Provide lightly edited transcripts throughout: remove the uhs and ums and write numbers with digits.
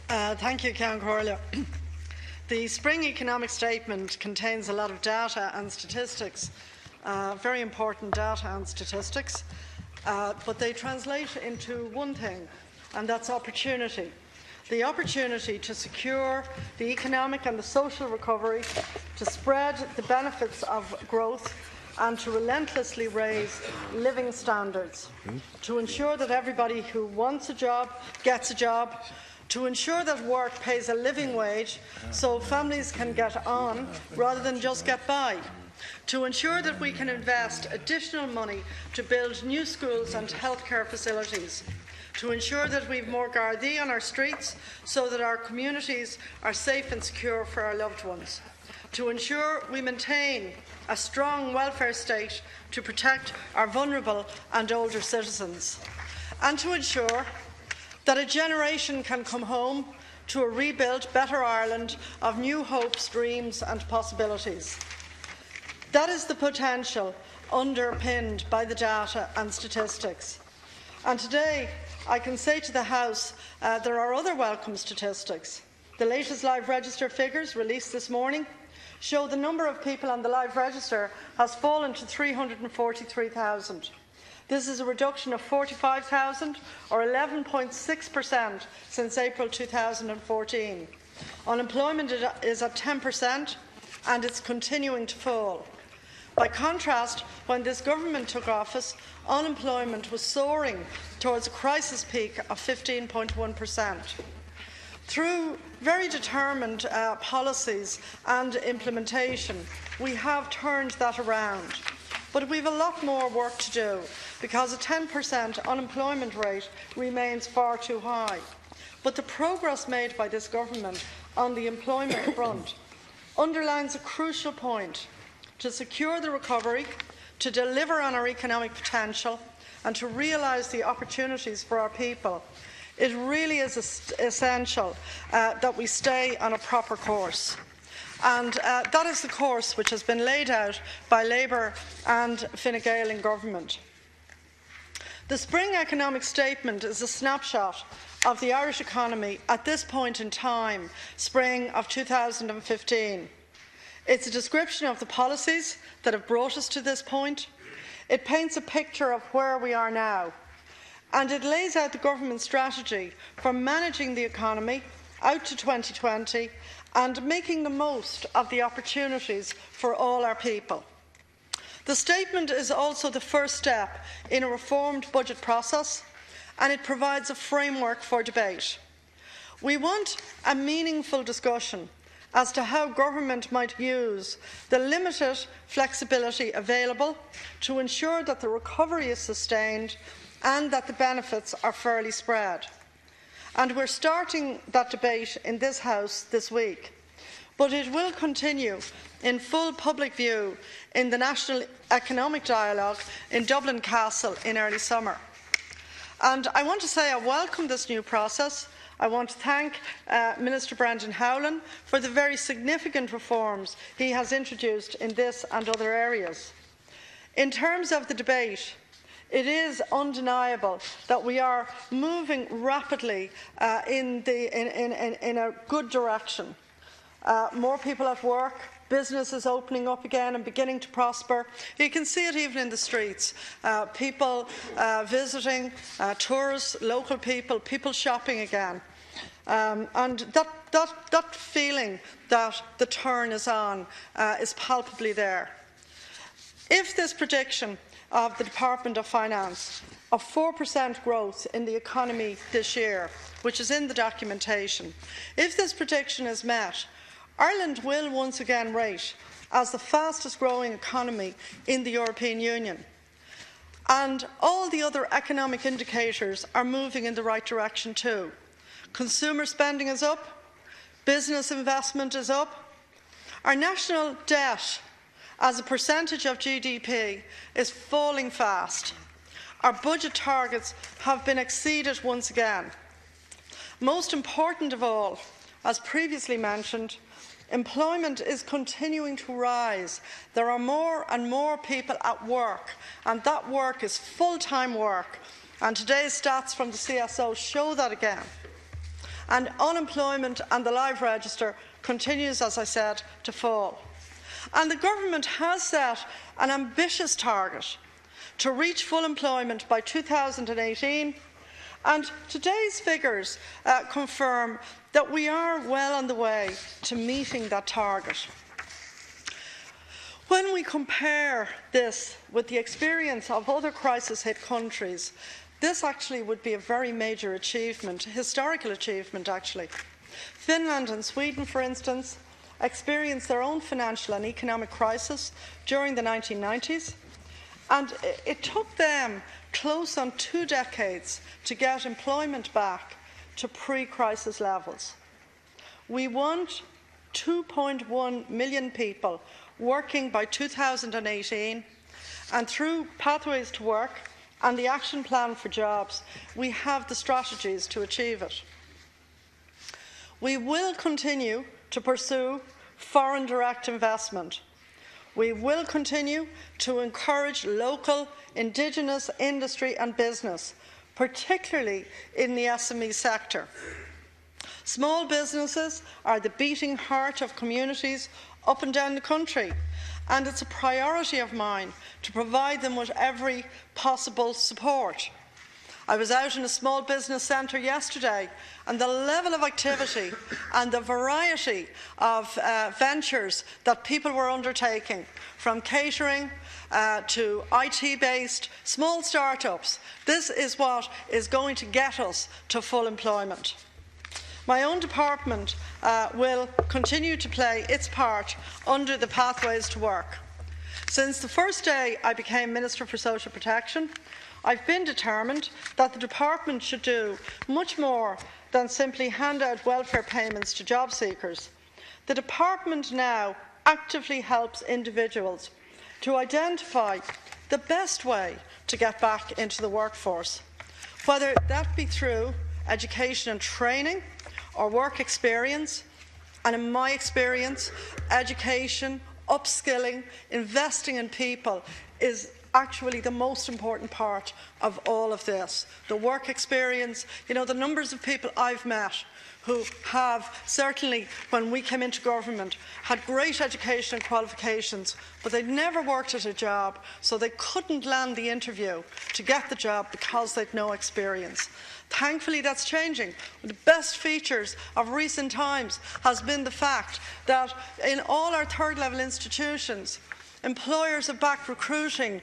Thank you, Ceann Comhairle. The Spring Economic Statement contains a lot of data and statistics, very important data and statistics, but they translate into one thing, and that's opportunity. The opportunity to secure the economic and the social recovery, to spread the benefits of growth, and to relentlessly raise living standards, to ensure that everybody who wants a job gets a job, to ensure that work pays a living wage so families can get on rather than just get by, to ensure that we can invest additional money to build new schools and healthcare facilities, to ensure that we have more Gardaí on our streets so that our communities are safe and secure for our loved ones, to ensure we maintain a strong welfare state to protect our vulnerable and older citizens, and to ensure that a generation can come home to a rebuilt, better Ireland of new hopes, dreams and possibilities. That is the potential underpinned by the data and statistics. And today, I can say to the House there are other welcome statistics. The latest Live Register figures released this morning show the number of people on the Live Register has fallen to 343,000. This is a reduction of 45,000, or 11.6% since April 2014. Unemployment is at 10%, and it's continuing to fall. By contrast, when this government took office, unemployment was soaring towards a crisis peak of 15.1%. Through very determined policies and implementation, we have turned that around. But we have a lot more work to do because a 10% unemployment rate remains far too high. But the progress made by this government on the employment front underlines a crucial point: to secure the recovery, to deliver on our economic potential and to realise the opportunities for our people. It really is essential that we stay on a proper course. And that is the course which has been laid out by Labour and Fine Gael in government. The Spring Economic Statement is a snapshot of the Irish economy at this point in time, spring of 2015. It's a description of the policies that have brought us to this point. It paints a picture of where we are now. And it lays out the government strategy for managing the economy out to 2020 and making the most of the opportunities for all our people. The statement is also the first step in a reformed budget process, and it provides a framework for debate. We want a meaningful discussion as to how government might use the limited flexibility available to ensure that the recovery is sustained and that the benefits are fairly spread. And we're starting that debate in this House this week. But it will continue in full public view in the National Economic Dialogue in Dublin Castle in early summer. And I want to say I welcome this new process. I want to thank Minister Brendan Howlin for the very significant reforms he has introduced in this and other areas. In terms of the debate, it is undeniable that we are moving rapidly in a good direction. More people at work, businesses opening up again and beginning to prosper. You can see it even in the streets. People visiting, tourists, local people, people shopping again. And that feeling that the turn is on is palpably there. If this prediction of the Department of Finance of 4% growth in the economy this year, which is in the documentation, if this prediction is met, Ireland will once again rate as the fastest growing economy in the European Union. And all the other economic indicators are moving in the right direction too. Consumer spending is up, business investment is up, our national debt as a percentage of GDP is falling fast. Our budget targets have been exceeded once again. Most important of all, as previously mentioned, employment is continuing to rise. There are more and more people at work, and that work is full-time work. And today's stats from the CSO show that again. and unemployment and the live register continues, as I said, to fall. And the government has set an ambitious target to reach full employment by 2018, and today's figures confirm that we are well on the way to meeting that target. When we compare this with the experience of other crisis-hit countries, this actually would be a very major achievement, a historical achievement actually. Finland and Sweden, for instance, experienced their own financial and economic crisis during the 1990s, and it took them close on 2 decades to get employment back to pre-crisis levels. We want 2.1 million people working by 2018, and through Pathways to Work and the Action Plan for Jobs, we have the strategies to achieve it. We will continue to pursue foreign direct investment. We will continue to encourage local, Indigenous industry and business, particularly in the SME sector. Small businesses are the beating heart of communities up and down the country, and it's a priority of mine to provide them with every possible support. I was out in a small business centre yesterday, and the level of activity and the variety of ventures that people were undertaking, from catering to IT-based small startups, this is what is going to get us to full employment. My own department will continue to play its part under the Pathways to Work. Since the first day I became Minister for Social Protection, I've been determined that the department should do much more than simply hand out welfare payments to job seekers. The department now actively helps individuals to identify the best way to get back into the workforce, whether that be through education and training or work experience. And in my experience, education, upskilling, investing in people is actually the most important part of all of this. The work experience, you know, the numbers of people I've met who have, certainly when we came into government, had great education and qualifications, but they'd never worked at a job, so they couldn't land the interview to get the job because they'd no experience. Thankfully, that's changing. One of the best features of recent times has been the fact that in all our third-level institutions, employers are back recruiting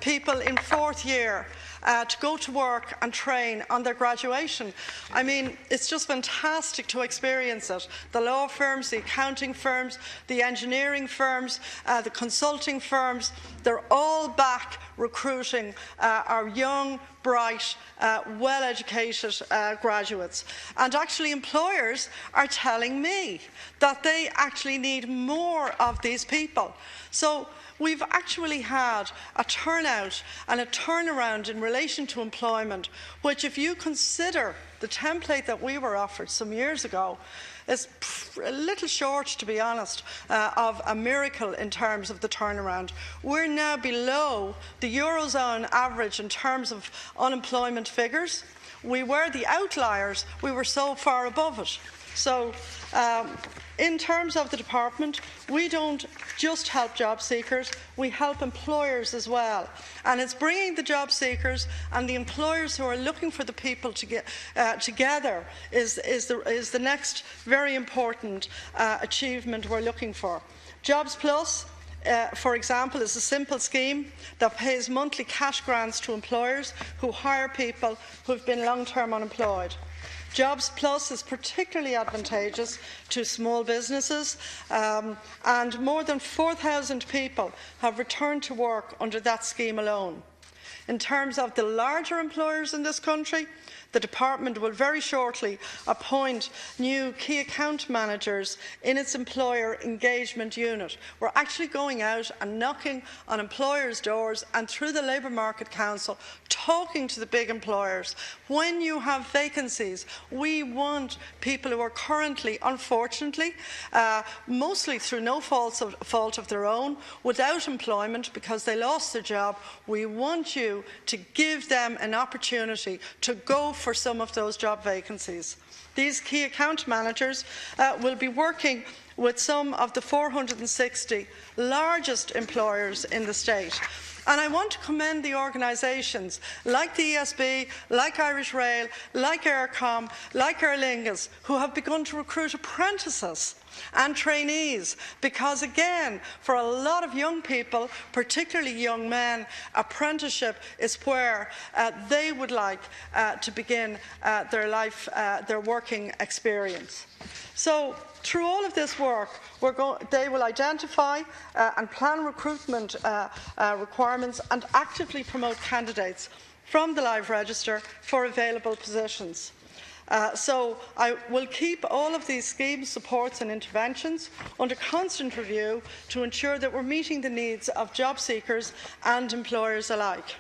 people in 4th year to go to work and train on their graduation. I mean, it's just fantastic to experience it. The law firms, the accounting firms, the engineering firms, the consulting firms, they're all back recruiting our young, bright, well-educated graduates. And actually employers are telling me that they actually need more of these people. So we've actually had a turnout and a turnaround in relation to employment, which, if you consider the template that we were offered some years ago, is a little short, to be honest, of a miracle in terms of the turnaround. We're now below the Eurozone average in terms of unemployment figures. We were the outliers. We were so far above it. So in terms of the department, we don't just help job seekers, we help employers as well. And it's bringing the job seekers and the employers who are looking for the people to get together is the next very important achievement we're looking for. Jobs Plus, for example, is a simple scheme that pays monthly cash grants to employers who hire people who have been long-term unemployed. Jobs Plus is particularly advantageous to small businesses, and more than 4,000 people have returned to work under that scheme alone. In terms of the larger employers in this country, the department will very shortly appoint new key account managers in its employer engagement unit. We're actually going out and knocking on employers' doors and through the Labour Market Council, talking to the big employers. When you have vacancies, we want people who are currently, unfortunately, mostly through no fault of their own, without employment because they lost their job. We want you to give them an opportunity to go for some of those job vacancies. These key account managers will be working with some of the 460 largest employers in the state. And I want to commend the organisations like the ESB, like Irish Rail, like Aircom, like Aer Lingus, who have begun to recruit apprentices and trainees, because again, for a lot of young people, particularly young men, apprenticeship is where they would like to begin their working experience. So through all of this work, they will identify and plan recruitment requirements and actively promote candidates from the live register for available positions. So I will keep all of these schemes, supports and interventions under constant review to ensure that we're meeting the needs of job seekers and employers alike.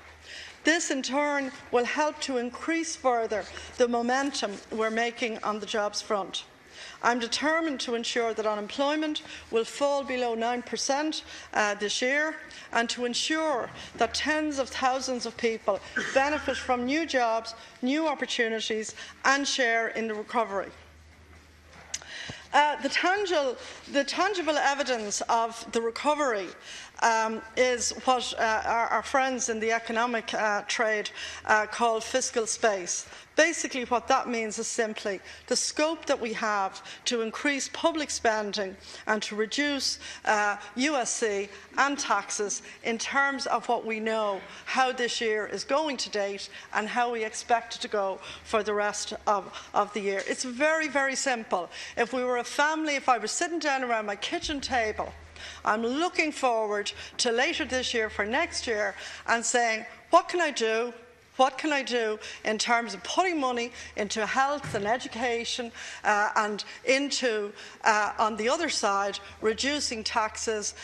This in turn will help to increase further the momentum we're making on the jobs front. I'm determined to ensure that unemployment will fall below 9% this year, and to ensure that tens of thousands of people benefit from new jobs, new opportunities and share in the recovery. The tangible evidence of the recovery is what our friends in the economic trade call fiscal space. Basically, what that means is simply the scope that we have to increase public spending and to reduce USC and taxes in terms of what we know how this year is going to date and how we expect it to go for the rest of the year. It's very, very simple. If we were a family, if I was sitting down around my kitchen table, I'm looking forward to later this year for next year and saying, what can I do? What can I do in terms of putting money into health and education and into, on the other side, reducing taxes,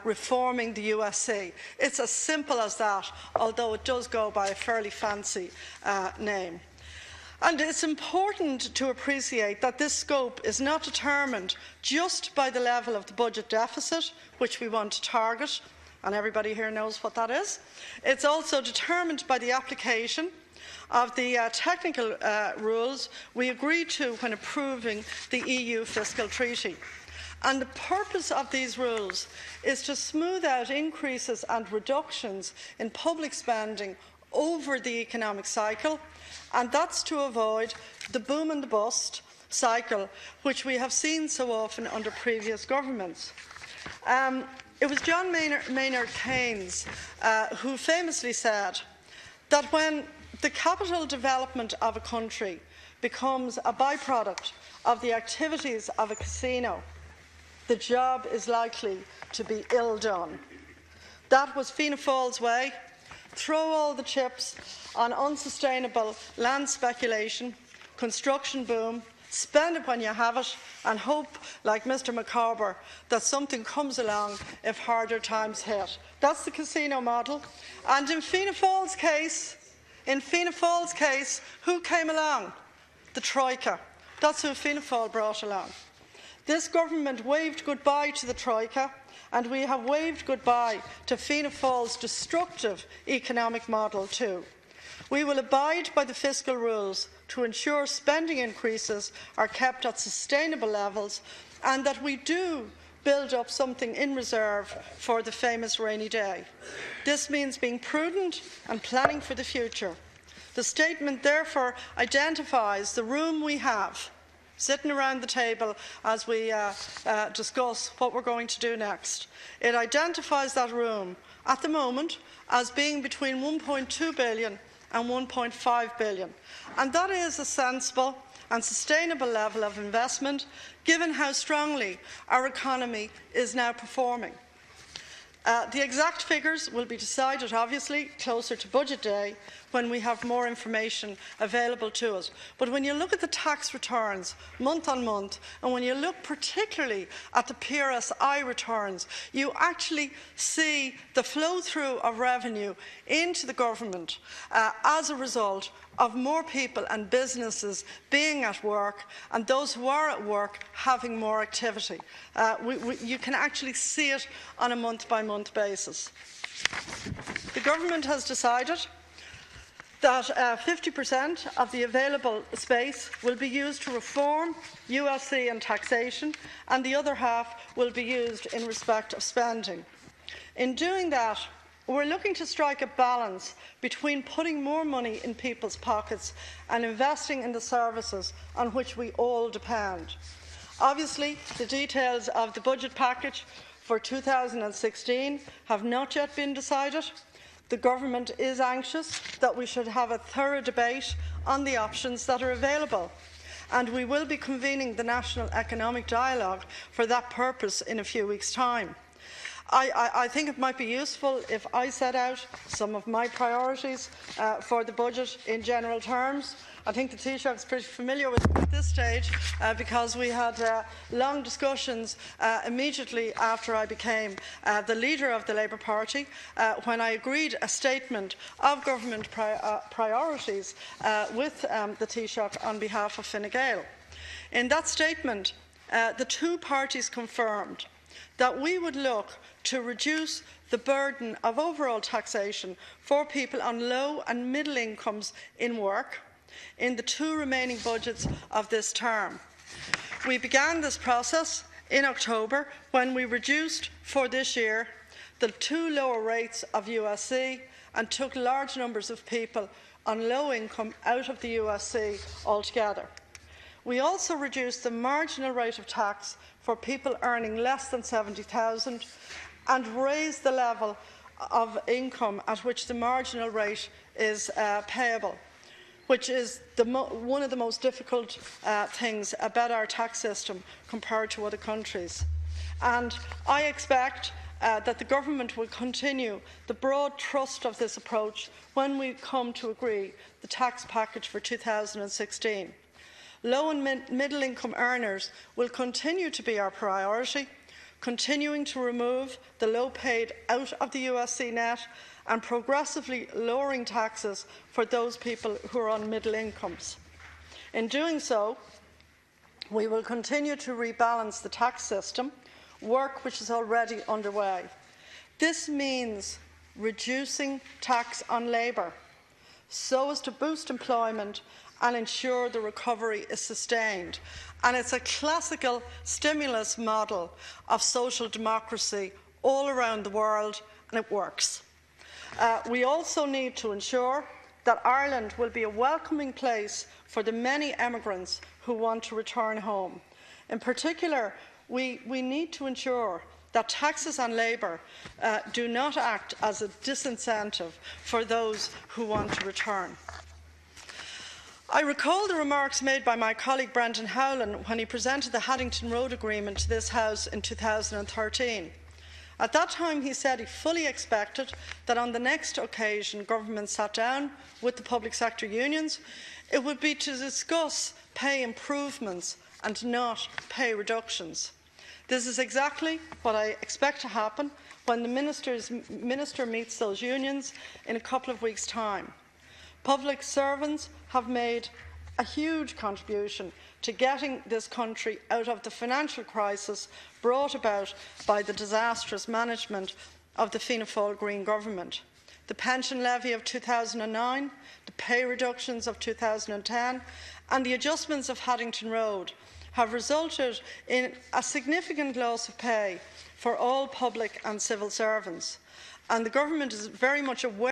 reforming the USC? It's as simple as that, although it does go by a fairly fancy name. And it's important to appreciate that this scope is not determined just by the level of the budget deficit, which we want to target, and everybody here knows what that is. It's also determined by the application of the technical rules we agreed to when approving the EU Fiscal Treaty. And the purpose of these rules is to smooth out increases and reductions in public spending over the economic cycle, and that's to avoid the boom and the bust cycle, which we have seen so often under previous governments. It was John Maynard Keynes who famously said that when the capital development of a country becomes a byproduct of the activities of a casino, the job is likely to be ill done. That was Fianna Fáil's way. Throw all the chips on unsustainable land speculation, construction boom, spend it when you have it, and hope, like Mr Macabre, that something comes along if harder times hit. That's the casino model. And in Fianna Fáil's case, who came along? The Troika. That's who Fianna Fáil brought along. This government waved goodbye to the Troika, and we have waved goodbye to Fianna Fáil's destructive economic model too. We will abide by the fiscal rules to ensure spending increases are kept at sustainable levels, and that we do build up something in reserve for the famous rainy day. This means being prudent and planning for the future. The statement therefore identifies the room we have sitting around the table as we discuss what we're going to do next. It identifies that room at the moment as being between 1.2 billion and 1.5 billion. And that is a sensible and sustainable level of investment, given how strongly our economy is now performing. The exact figures will be decided, obviously, closer to budget day when we have more information available to us. But when you look at the tax returns month on month, and when you look particularly at the PRSI returns, you actually see the flow-through of revenue into the government as a result of more people and businesses being at work, and those who are at work having more activity. You can actually see it on a month-by-month basis. The government has decided that 50% of the available space will be used to reform USC and taxation, and the other half will be used in respect of spending. In doing that, we're looking to strike a balance between putting more money in people's pockets and investing in the services on which we all depend. Obviously, the details of the budget package for 2016 have not yet been decided. The Government is anxious that we should have a thorough debate on the options that are available, and we will be convening the National Economic Dialogue for that purpose in a few weeks' time. I think it might be useful if I set out some of my priorities for the budget in general terms. I think the Taoiseach is pretty familiar with it at this stage because we had long discussions immediately after I became the leader of the Labour Party when I agreed a statement of government priorities with the Taoiseach on behalf of Fine Gael. In that statement, the two parties confirmed that we would look to reduce the burden of overall taxation for people on low and middle incomes in work in the two remaining budgets of this term. We began this process in October when we reduced for this year the two lower rates of USC and took large numbers of people on low income out of the USC altogether. We also reduced the marginal rate of tax for people earning less than $70,000 and raised the level of income at which the marginal rate is payable, which is one of the most difficult things about our tax system compared to other countries. And I expect that the Government will continue the broad thrust of this approach when we come to agree the tax package for 2016. Low and middle income earners will continue to be our priority, continuing to remove the low paid out of the USC net and progressively lowering taxes for those people who are on middle incomes. In doing so, we will continue to rebalance the tax system, work which is already underway. This means reducing tax on labour so as to boost employment and ensure the recovery is sustained. And it's a classical stimulus model of social democracy all around the world, and it works. We also need to ensure that Ireland will be a welcoming place for the many emigrants who want to return home. In particular, we need to ensure that taxes on labour do not act as a disincentive for those who want to return. I recall the remarks made by my colleague Brendan Howlin when he presented the Haddington Road Agreement to this House in 2013. At that time, he said he fully expected that on the next occasion government sat down with the public sector unions, it would be to discuss pay improvements and not pay reductions. This is exactly what I expect to happen when the Minister meets those unions in a couple of weeks' time. Public servants have made a huge contribution to getting this country out of the financial crisis brought about by the disastrous management of the Fianna Fáil Green government. The pension levy of 2009, the pay reductions of 2010 and the adjustments of Haddington Road have resulted in a significant loss of pay for all public and civil servants. And the Government is very much aware